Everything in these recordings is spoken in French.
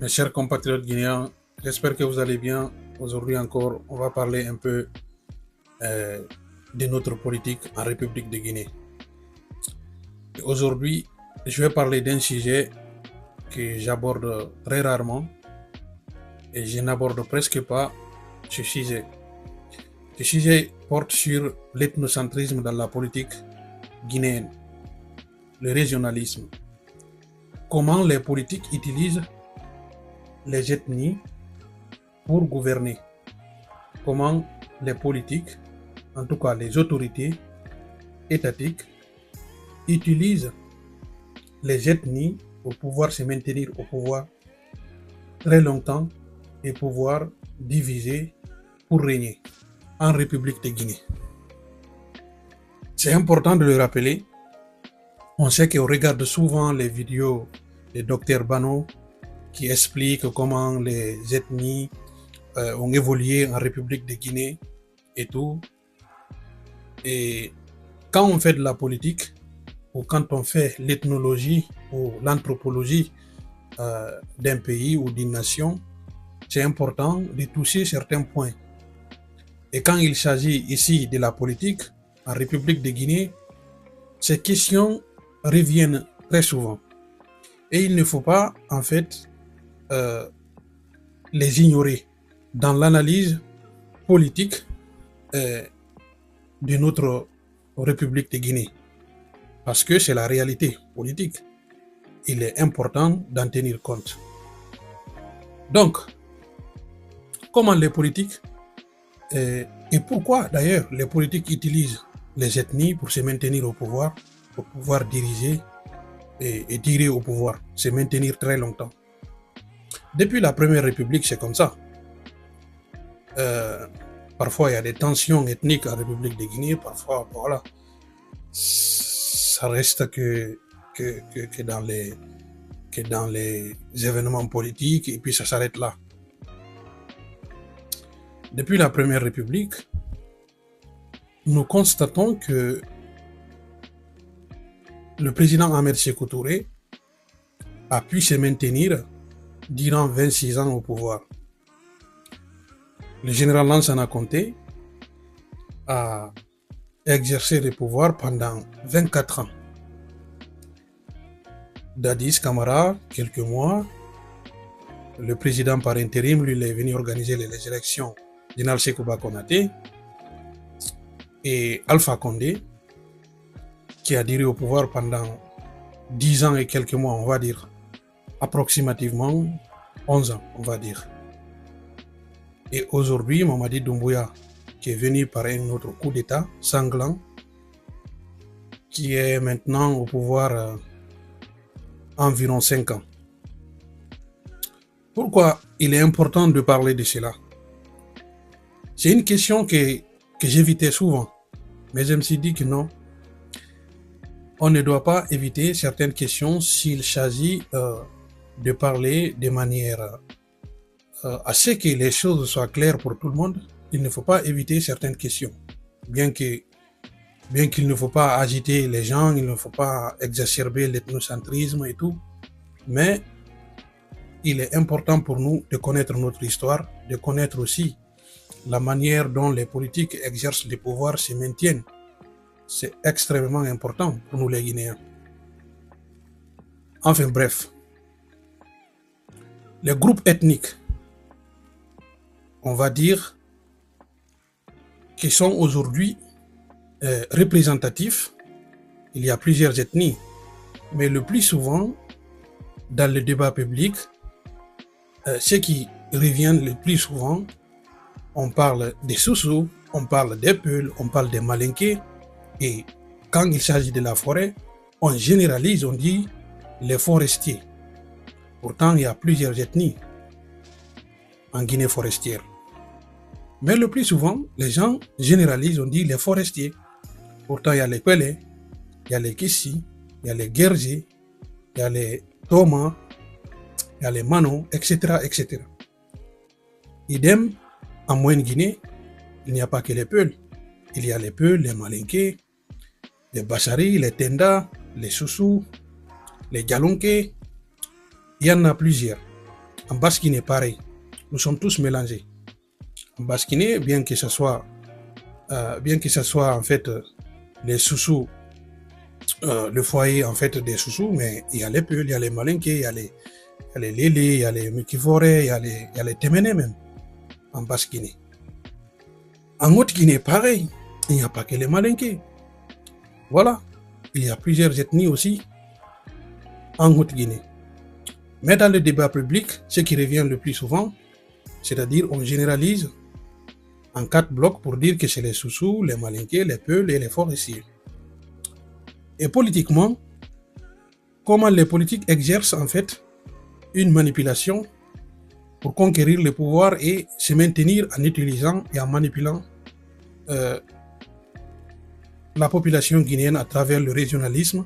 Mes chers compatriotes guinéens, j'espère que vous allez bien. Aujourd'hui encore, on va parler un peu euh, de notre politique en République de Guinée. Aujourd'hui, je vais parler d'un sujet que j'aborde très rarement et je n'aborde presque pas ce sujet. Ce sujet porte sur l'ethnocentrisme dans la politique guinéenne, le régionalisme. Comment les politiques utilisent les ethnies pour gouverner. Comment les politiques, en tout cas les autorités étatiques, utilisent les ethnies pour pouvoir se maintenir au pouvoir très longtemps et pouvoir diviser pour régner en République de Guinée. C'est important de le rappeler. On sait qu'on regarde souvent les vidéos de Dr Bano qui expliquent comment les ethnies ont évolué en République de Guinée et tout. Et quand on fait de la politique, ou quand on fait l'ethnologie ou l'anthropologie d'un pays ou d'une nation, c'est important de toucher certains points. Et quand il s'agit ici de la politique, en République de Guinée, ces questions reviennent très souvent. Et il ne faut pas, en fait, les ignorer dans l'analyse politique de notre République de Guinée. Parce que c'est la réalité politique. Il est important d'en tenir compte. Donc, comment les politiques et pourquoi d'ailleurs les politiques utilisent les ethnies pour se maintenir au pouvoir, pour pouvoir diriger et tirer au pouvoir, se maintenir très longtemps. Depuis la Première République, c'est comme ça. Parfois, il y a des tensions ethniques en République de Guinée, parfois, voilà, ça reste que dans les événements politiques et puis ça s'arrête là. Depuis la Première République, nous constatons que le président Ahmed Sékou Touré a pu se maintenir durant 26 ans au pouvoir. Le général Lansana Conté a exercé le pouvoir pendant 24 ans. Dadis Camara, quelques mois, le président par intérim, lui, il est venu organiser les élections. Général Sekouba Konaté et Alpha Condé, qui a duré au pouvoir pendant 10 ans et quelques mois, on va dire, approximativement 11 ans, on va dire. Et aujourd'hui, Mamadi Doumbouya, qui est venu par un autre coup d'État sanglant, qui est maintenant au pouvoir environ 5 ans. Pourquoi il est important de parler de cela? C'est une question que j'évitais souvent, mais je me suis dit que non, on ne doit pas éviter certaines questions s'il s'agit de parler de manière à ce que les choses soient claires pour tout le monde. Il ne faut pas éviter certaines questions, bien qu'il ne faut pas agiter les gens, il ne faut pas exacerber l'ethnocentrisme et tout, mais il est important pour nous de connaître notre histoire, de connaître aussi la manière dont les politiques exercent le pouvoir se maintiennent. C'est extrêmement important pour nous les Guinéens. Enfin bref, les groupes ethniques, on va dire, qui sont aujourd'hui représentatifs, il y a plusieurs ethnies, mais le plus souvent, dans le débat public, ce qui revient le plus souvent, on parle des Soussous, on parle des Peuls, on parle des Malinké, et quand il s'agit de la forêt, on généralise, on dit les forestiers. Pourtant, il y a plusieurs ethnies en Guinée forestière. Mais le plus souvent, les gens généralisent, on dit les forestiers. Pourtant, il y a les Pelé, il y a les Kissi, il y a les Guergé, il y a les Toma, il y a les Mano, etc., etc. Idem, en Moyenne-Guinée, il n'y a pas que les Peuls. Il y a les Peuls, les Malinké, les Bachari, les Tenda, les Soussous, les Djalonké. Il y en a plusieurs. En Basse-Guinée, pareil. Nous sommes tous mélangés. En Basse-Guinée, bien que ce soit en fait les Soussous, le foyer en fait des Soussous, mais il y a les Peuls, il y a les Malinké, il y a les Lélé, il y a les Mukifore, il y a les Téméné même, en Basse-Guinée. En Haute-Guinée, pareil, il n'y a pas que les Malinké. Voilà, il y a plusieurs ethnies aussi en Haute-Guinée. Mais dans le débat public, ce qui revient le plus souvent, c'est-à-dire on généralise en 4 blocs pour dire que c'est les Soussous, les Malinké, les Peuls et les Forestiers. Et politiquement, comment les politiques exercent en fait une manipulation pour conquérir le pouvoir et se maintenir en utilisant et en manipulant la population guinéenne à travers le régionalisme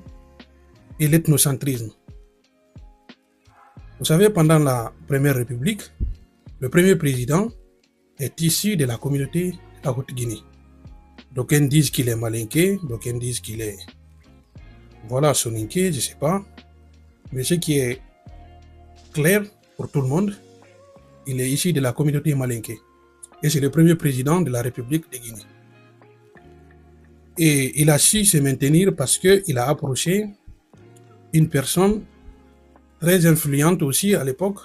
et l'ethnocentrisme. Vous savez, pendant la Première République, le premier président est issu de la communauté de la Haute-Guinée. D'aucuns disent qu'il est malinké, d'aucuns disent qu'il est soninké, je ne sais pas. Mais ce qui est clair pour tout le monde, il est issu de la communauté malinké. Et c'est le premier président de la République de Guinée. Et il a su se maintenir parce qu'il a approché une personne très influente aussi à l'époque,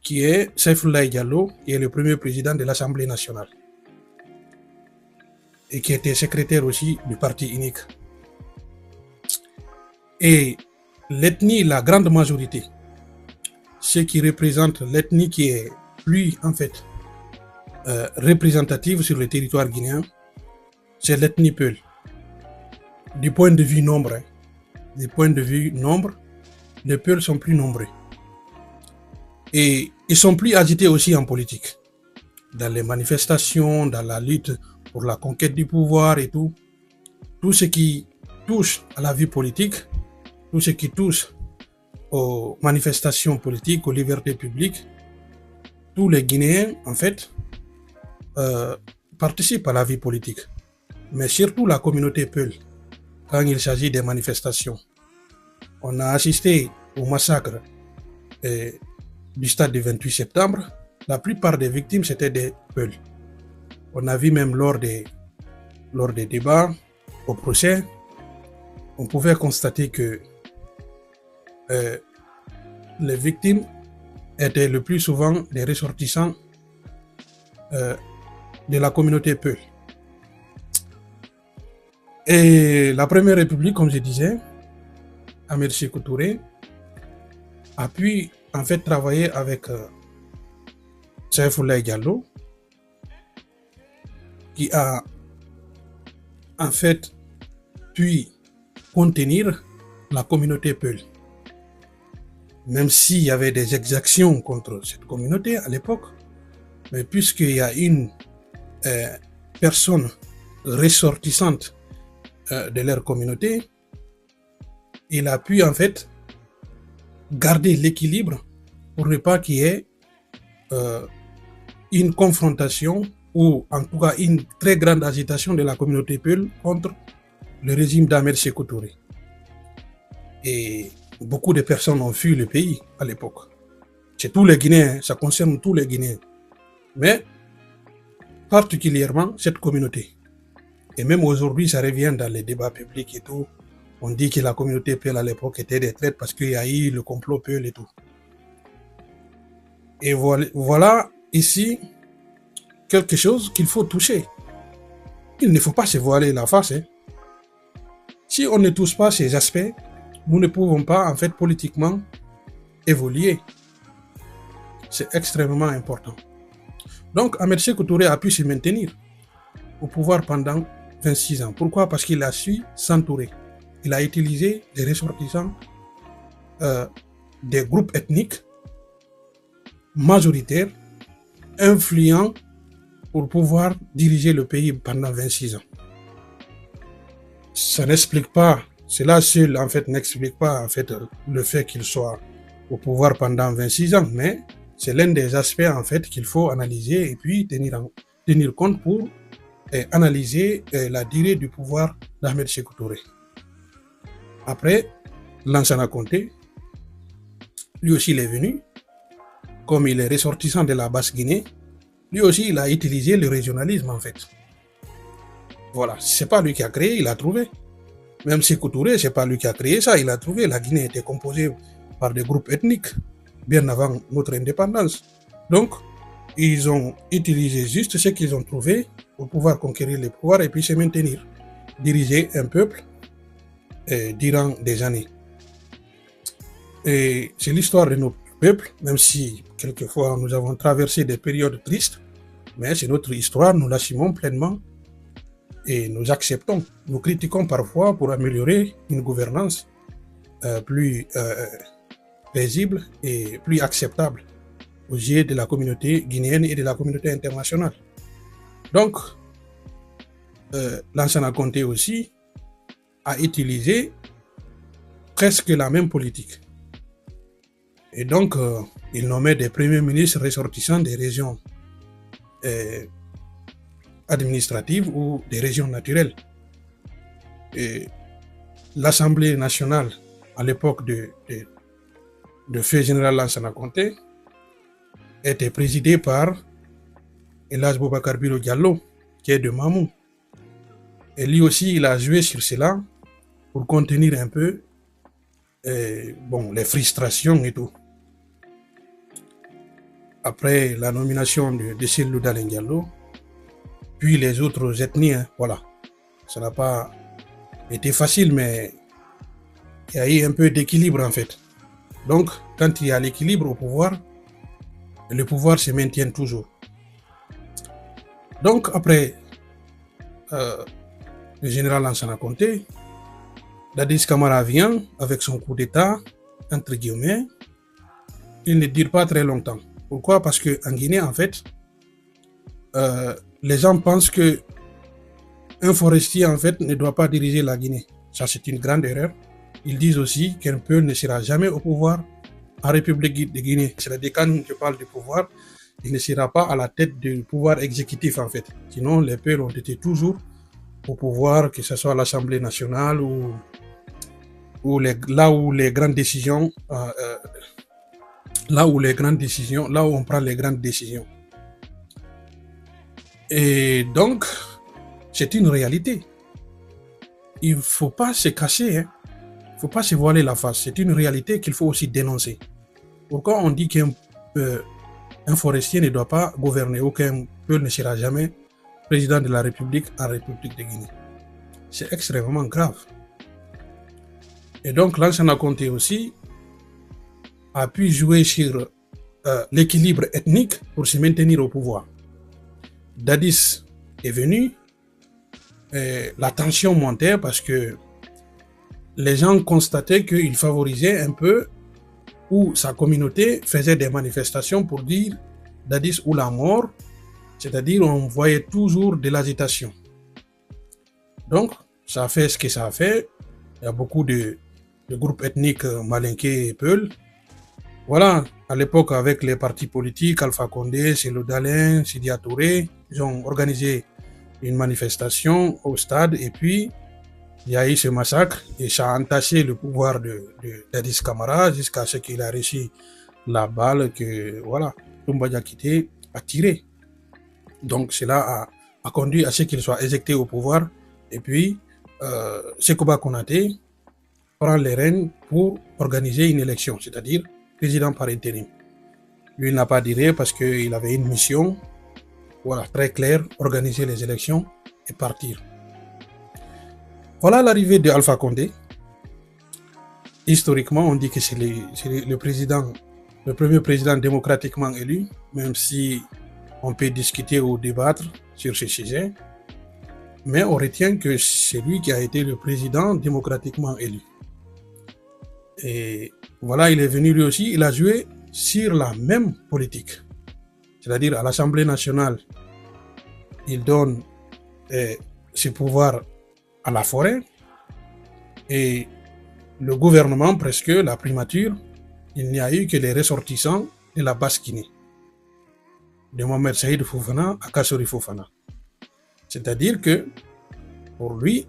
qui est Saifoulaye Diallo, qui est le premier président de l'Assemblée nationale et qui était secrétaire aussi du parti unique. Et l'ethnie, la grande majorité, ce qui représente l'ethnie qui est plus en fait représentative sur le territoire guinéen, c'est l'ethnie Peul. Du point de vue nombre, les Peuls sont plus nombreux. Et ils sont plus agités aussi en politique. Dans les manifestations, dans la lutte pour la conquête du pouvoir et tout. Tout ce qui touche à la vie politique, tout ce qui touche aux manifestations politiques, aux libertés publiques, tous les Guinéens, en fait, participent à la vie politique. Mais surtout la communauté Peul, quand il s'agit des manifestations. On a assisté au massacre du stade du 28 septembre. La plupart des victimes, c'était des Peuls. On a vu même lors des débats au procès, on pouvait constater que les victimes étaient le plus souvent des ressortissants de la communauté Peul. Et la Première République, comme je disais, Ahmed Sékou Touré a pu en fait travailler avec Saifoulaye Diallo, qui a en fait pu contenir la communauté Peul. Même s'il y avait des exactions contre cette communauté à l'époque, mais puisqu'il y a une personne ressortissante de leur communauté, il a pu en fait garder l'équilibre pour ne pas qu'il y ait une confrontation ou en tout cas une très grande agitation de la communauté Peul contre le régime d'Ahmed Sékou Touré. Et beaucoup de personnes ont fui le pays à l'époque. C'est tous les Guinéens, ça concerne tous les Guinéens. Mais particulièrement cette communauté. Et même aujourd'hui, ça revient dans les débats publics et tout. On dit que la communauté Peul à l'époque était des traites parce qu'il y a eu le complot Peul et tout. Et voilà ici quelque chose qu'il faut toucher. Il ne faut pas se voiler la face. Si on ne touche pas ces aspects, nous ne pouvons pas en fait politiquement évoluer. C'est extrêmement important. Donc Ahmed Sékou Touré a pu se maintenir au pouvoir pendant 26 ans. Pourquoi? Parce qu'il a su s'entourer. Il a utilisé les ressortissants des groupes ethniques majoritaires, influents pour pouvoir diriger le pays pendant 26 ans. Ça n'explique pas, cela seul en fait n'explique pas en fait le fait qu'il soit au pouvoir pendant 26 ans, mais c'est l'un des aspects en fait qu'il faut analyser et puis tenir compte pour analyser la durée du pouvoir d'Ahmed Sékou Touré. Après, Lansana Conté, lui aussi il est venu comme il est ressortissant de la Basse-Guinée, lui aussi, il a utilisé le régionalisme, en fait. Voilà, c'est pas lui qui a créé, il a trouvé. Même si Touré, c'est pas lui qui a créé ça, il a trouvé. La Guinée était composée par des groupes ethniques, bien avant notre indépendance. Donc, ils ont utilisé juste ce qu'ils ont trouvé pour pouvoir conquérir les pouvoirs et puis se maintenir, diriger un peuple durant des années. Et c'est l'histoire de notre peuple, même si quelquefois nous avons traversé des périodes tristes, mais c'est notre histoire, nous l'assumons pleinement et nous acceptons. Nous critiquons parfois pour améliorer une gouvernance plus paisible et plus acceptable aux yeux de la communauté guinéenne et de la communauté internationale. Donc, Lansana Conté aussi a utilisé presque la même politique. Et donc, il nommait des premiers ministres ressortissants des régions administratives ou des régions naturelles. Et l'Assemblée nationale, à l'époque de feu général Lansana Conté, était présidée par Elhadji Boubacar Bilo Diallo, qui est de Mamou. Et lui aussi, il a joué sur cela pour contenir un peu les frustrations et tout. Après la nomination de Cellou Dalein Diallo, puis les autres ethnies, voilà. Ça n'a pas été facile, mais il y a eu un peu d'équilibre en fait. Donc, quand il y a l'équilibre au pouvoir, le pouvoir se maintient toujours. Donc, après le général Lansana Conté, Dadis Camara vient avec son coup d'État, entre guillemets. Il ne dure pas très longtemps. Pourquoi? Parce qu'en Guinée, en fait, les gens pensent que un forestier, en fait, ne doit pas diriger la Guinée. Ça, c'est une grande erreur. Ils disent aussi qu'un peuple ne sera jamais au pouvoir en République de Guinée. C'est-à-dire, quand je parle du pouvoir, il ne sera pas à la tête du pouvoir exécutif, en fait. Sinon, les peuples ont été toujours au pouvoir, que ce soit à l'Assemblée nationale ou là où les grandes décisions, là où on prend les grandes décisions. Et donc, c'est une réalité. Il ne faut pas se cacher, il ne faut pas se voiler la face. C'est une réalité qu'il faut aussi dénoncer. Pourquoi on dit qu'un forestier ne doit pas gouverner, aucun peuple ne sera jamais président de la République en République de Guinée? C'est extrêmement grave. Et donc, Lansana Conté aussi a pu jouer sur l'équilibre ethnique pour se maintenir au pouvoir. Dadis est venu, la tension montait parce que les gens constataient qu'il favorisait un peu, ou sa communauté faisait des manifestations pour dire Dadis ou la mort, c'est-à-dire on voyait toujours de l'agitation. Donc, ça a fait ce que ça a fait. Il y a beaucoup de groupes ethniques malinqués et Peul. Voilà, à l'époque, avec les partis politiques, Alpha Condé, Cellou Dalein, Sidya Touré, ils ont organisé une manifestation au stade et puis il y a eu ce massacre et ça a entaché le pouvoir de Dadis Camara jusqu'à ce qu'il a reçu la balle que, voilà, Toumba Diakité a tiré. Donc cela a conduit à ce qu'il soit éjecté au pouvoir et puis Sekouba Konaté prend les rênes pour organiser une élection, c'est-à-dire président par intérim. Lui n'a pas duré parce qu'il avait une mission, voilà, très claire, organiser les élections et partir. Voilà l'arrivée de Alpha Condé. Historiquement, on dit que c'est le premier président démocratiquement élu, même si on peut discuter ou débattre sur ce sujet. Mais on retient que c'est lui qui a été le président démocratiquement élu. Et voilà, il est venu lui aussi, il a joué sur la même politique. C'est-à-dire à l'Assemblée nationale, il donne ses pouvoirs à la forêt et le gouvernement, presque la primature, il n'y a eu que les ressortissants de la Basse-Guinée, de Mohamed Saïd Fofana à Kassori Fofana. C'est-à-dire que pour lui,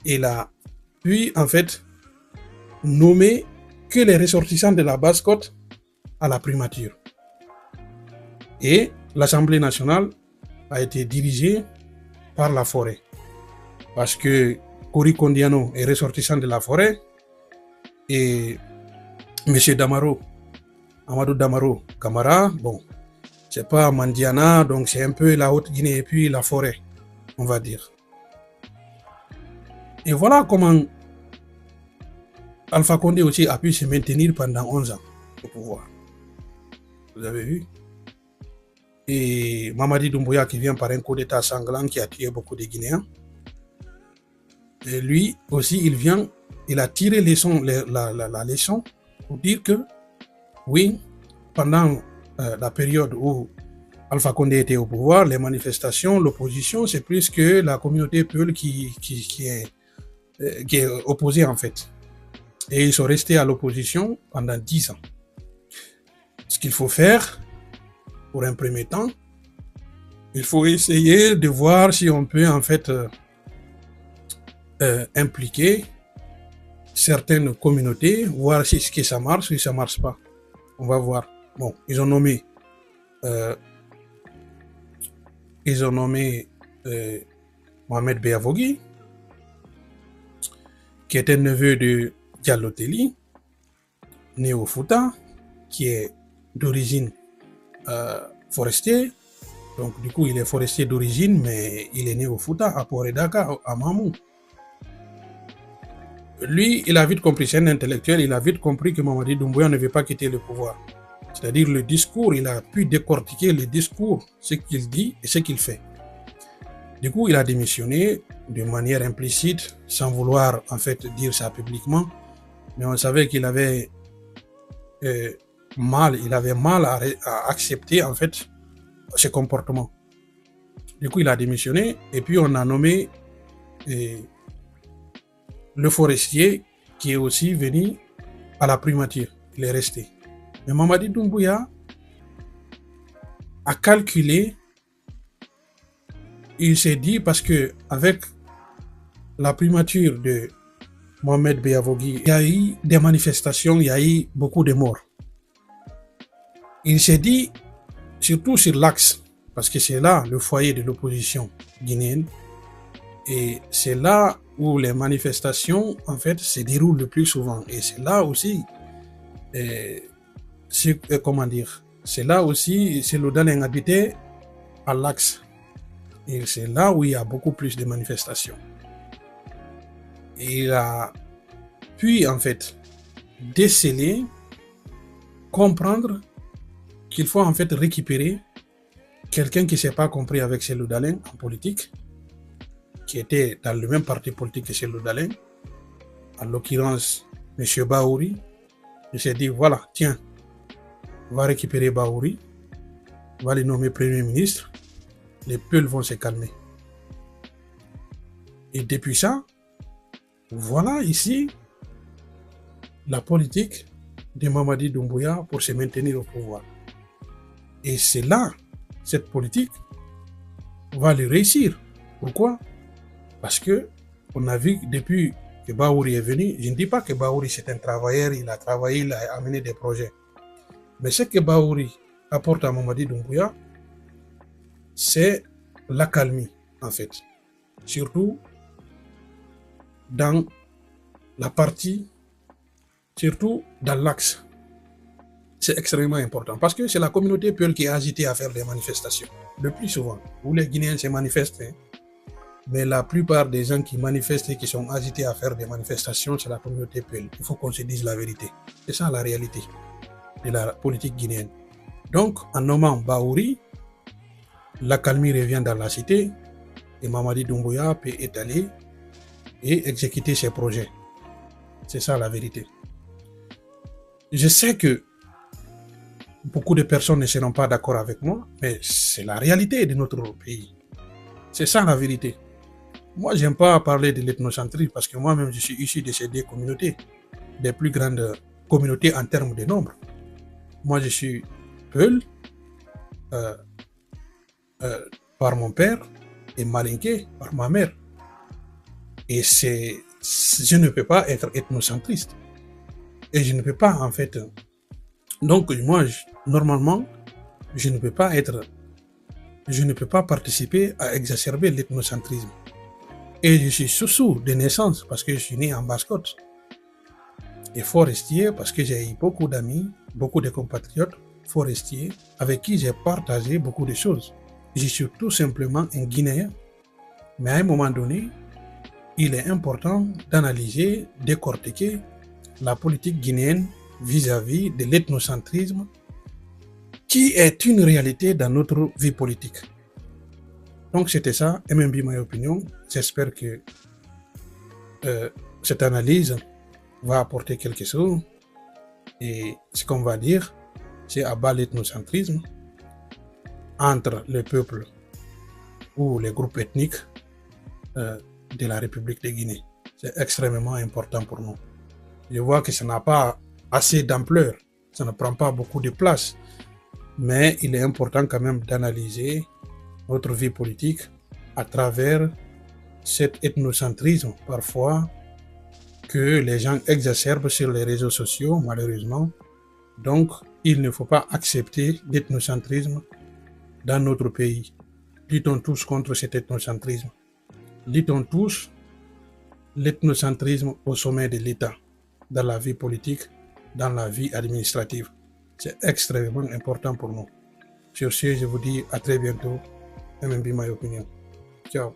il a pu en fait nommer que les ressortissants de la Basse-Côte à la primature. Et l'Assemblée nationale a été dirigée par la forêt. Parce que Kori Kondiano est ressortissant de la forêt et M. Damaro, Amadou Damaro Camara, bon, c'est pas Mandiana, donc c'est un peu la Haute-Guinée et puis la forêt, on va dire. Et voilà comment Alpha Condé aussi a pu se maintenir pendant 11 ans au pouvoir. Vous avez vu? Et Mamadi Doumbouya qui vient par un coup d'état sanglant qui a tué beaucoup de Guinéens. Et lui aussi, il a tiré la leçon pour dire que, oui, pendant la période où Alpha Condé était au pouvoir, les manifestations, l'opposition, c'est plus que la communauté Peul qui est opposée en fait. Et ils sont restés à l'opposition pendant 10 ans. Ce qu'il faut faire, pour un premier temps, il faut essayer de voir si on peut en fait impliquer certaines communautés, voir si ça marche ou si ça marche pas. On va voir. Bon, ils ont nommé Mohamed Beavogui, qui est un neveu de Diallo Telli, né au Fouta, qui est d'origine forestier. Donc du coup, il est forestier d'origine, mais il est né au Fouta, à Port-et-Dakar, à Mamou. Lui, il a vite compris, c'est un intellectuel, il a vite compris que Mamadi Doumbouya ne veut pas quitter le pouvoir. C'est-à-dire le discours, il a pu décortiquer le discours, ce qu'il dit et ce qu'il fait. Du coup, il a démissionné de manière implicite, sans vouloir en fait dire ça publiquement, mais on savait qu'il avait mal à accepter en fait ses comportements. Du coup, il a démissionné et puis on a nommé le forestier qui est aussi venu à la primature. Il est resté. Mais Mamadi Doumbouya a calculé, il s'est dit, parce que avec la primature de Mohamed Beavogui, il y a eu des manifestations, il y a eu beaucoup de morts. Il s'est dit, surtout sur l'axe, parce que c'est là le foyer de l'opposition guinéenne, et c'est là où les manifestations en fait se déroulent le plus souvent. Et c'est là aussi, c'est là aussi, c'est le Daleng habité à l'axe. Et c'est là où il y a beaucoup plus de manifestations. Et il a pu en fait déceler, comprendre qu'il faut en fait récupérer quelqu'un qui ne s'est pas compris avec Cellou Dalein en politique, qui était dans le même parti politique que Cellou Dalein, en l'occurrence M. Bahouri. Il s'est dit, voilà, tiens, on va récupérer Bahouri, on va le nommer Premier ministre, les Peuls vont se calmer. Et depuis ça, voilà ici la politique de Mamadi Doumbouya pour se maintenir au pouvoir. Et c'est là, cette politique va le réussir. Pourquoi? Parce que on a vu depuis que Bahouri est venu, je ne dis pas que Bahouri c'est un travailleur, il a travaillé, il a amené des projets. Mais ce que Bahouri apporte à Mamadi Doumbouya, c'est l'accalmie en fait. Surtout dans la partie, surtout dans l'axe. C'est extrêmement important parce que c'est la communauté Peul qui est agitée à faire des manifestations. Le plus souvent, où les Guinéens se manifestent, mais la plupart des gens qui manifestent et qui sont agités à faire des manifestations, c'est la communauté Peul. Il faut qu'on se dise la vérité. C'est ça la réalité de la politique guinéenne. Donc, en nommant Bahouri, l'accalmie revient dans la cité et Mamadi Doumbouya peut étaler et exécuter ses projets. C'est ça la vérité. Je sais que beaucoup de personnes ne seront pas d'accord avec moi, mais c'est la réalité de notre pays. C'est ça la vérité. Moi, j'aime pas parler de l'ethnocentrisme parce que moi-même, je suis issu de ces deux communautés, des plus grandes communautés en termes de nombre. Moi, je suis Peul par mon père et Malinké par ma mère. Et je ne peux pas être ethnocentriste. Et je ne peux pas, en fait, Donc moi, normalement, je ne peux pas participer à exacerber l'ethnocentrisme. Et je suis sous de naissance parce que je suis né en Basse-Côte. Et forestier parce que j'ai eu beaucoup d'amis, beaucoup de compatriotes forestiers avec qui j'ai partagé beaucoup de choses. Je suis tout simplement un Guinéen. Mais à un moment donné, il est important d'analyser, décortiquer la politique guinéenne vis-à-vis de l'ethnocentrisme qui est une réalité dans notre vie politique. Donc c'était ça, MMB My Opinion. J'espère que cette analyse va apporter quelque chose. Et ce qu'on va dire, c'est à bas l'ethnocentrisme entre les peuples ou les groupes ethniques de la République de Guinée. C'est extrêmement important pour nous. Je vois que ça n'a pas assez d'ampleur, ça ne prend pas beaucoup de place, mais il est important quand même d'analyser notre vie politique à travers cet ethnocentrisme parfois que les gens exacerbent sur les réseaux sociaux, malheureusement. Donc, il ne faut pas accepter l'ethnocentrisme dans notre pays. Luttons tous contre cet ethnocentrisme. Luttons tous l'ethnocentrisme au sommet de l'État, dans la vie politique, dans la vie administrative. C'est extrêmement important pour nous. Sur ce, je vous dis à très bientôt. MMB My Opinion. Ciao.